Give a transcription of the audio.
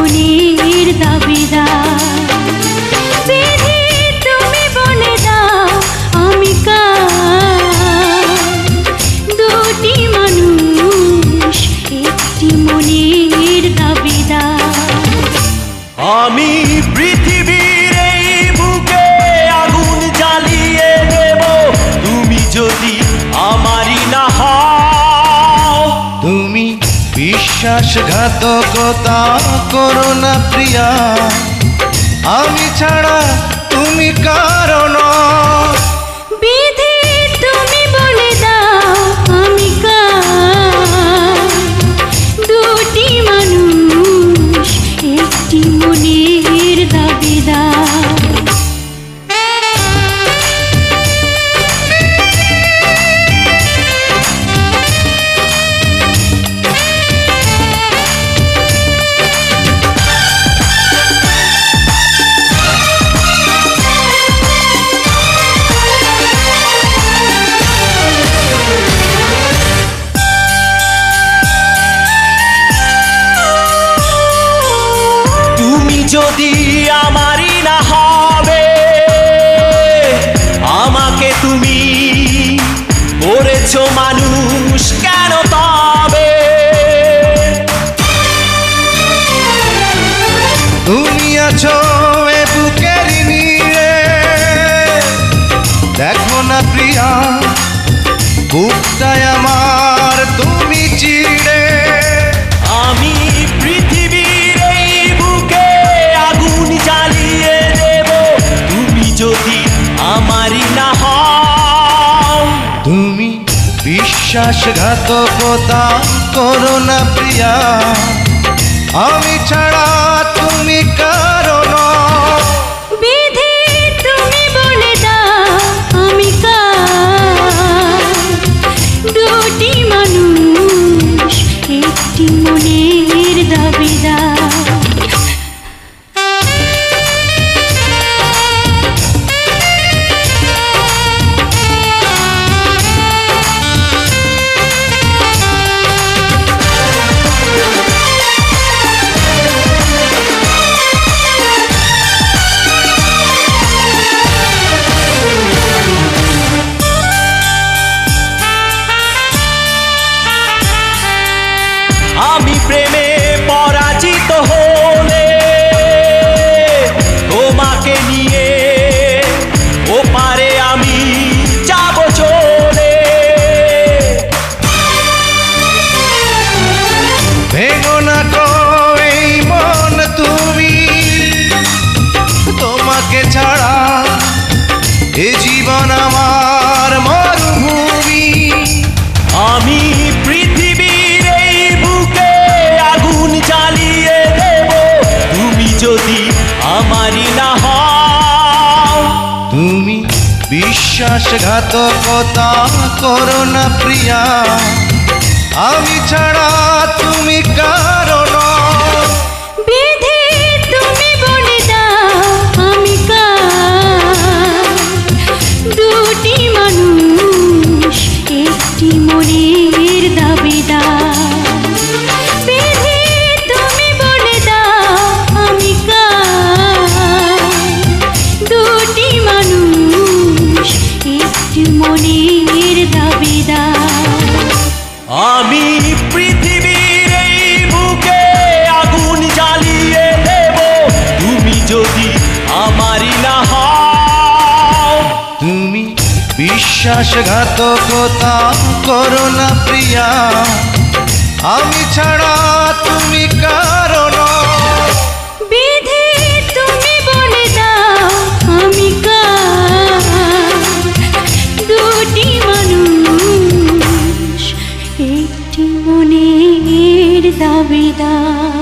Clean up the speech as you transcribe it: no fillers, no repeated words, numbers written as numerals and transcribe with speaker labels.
Speaker 1: মনের দাবিদার। বিধি তুমি বলে দাও আমি কার, দুটি মানুষ একটি মনের দাবিদার।
Speaker 2: আমি পৃথিবীর এই বুকে আগুন জ্বালিয়ে দেব, তুমি যদি আমারই না হও।
Speaker 3: তুমি বিশ্বাসঘাতকতা করো না প্রিয়া, আমি ছাড়া তুমি কারণ।
Speaker 1: বিধি তুমি বলে দাও আমি কার, দুটি মানুষ একটি মনের দাবিদার।
Speaker 2: যদি আমারই না হবে, আমাকে তুমি করেছো মানুষ কেন তবে?
Speaker 3: তুমি আছো এ বুকের নীড়ে, দেখো না প্রিয়া বুকটায় আমার তুমি চিড়ে।
Speaker 2: আমি পৃথিবীর এই বুকে আগুন জ্বালিয়ে দেব, তুমি যদি আমারই না হও।
Speaker 3: তুমি বিশ্বাসঘাতকতা করো না প্রিয়া, আমি ছাড়া তুমি কারণ।
Speaker 1: বিধি তুমি বলে দাও আমি কার, দুটি মানুষ একটি মনের দাবিদার।
Speaker 2: আমি প্রেমে পরাজিত হলে তোমাকে নিয়ে ওপারে আমি যাব চলে।
Speaker 3: ভেঙো না গো এই মন তুমি, তোমাকে ছাড়া এ জীবন আমার মরুভূমি।
Speaker 2: আমি পৃথিবীর এই বুকে আগুন জ্বালিয়ে দেব, তুমি যদি আমারই না হও।
Speaker 3: তুমি বিশ্বাসঘাতকতা করো না প্রিয়া, আমি ছাড়া তুমি কারণ।
Speaker 1: বিধি তুমি বলে দাও আমি কার, দুটি মানুষ একটি মনের দাবিদার। বিধি তুমি বলে দাও আমি কার, দুটি মানুষ একটি মনের দাবিদার।
Speaker 2: আমি পৃথিবীর এই বুকে আগুন জ্বালিয়ে দেব, তুমি যদি আমারই না হও।
Speaker 3: তুমি বিশ্বাসঘাতকতা করো না প্রিয়া, আমি ছাড়া তুমি কারণ।
Speaker 1: বিধি তুমি বলে দাও আমি কার, দুটি মানুষ একটি মনের দাবিদার।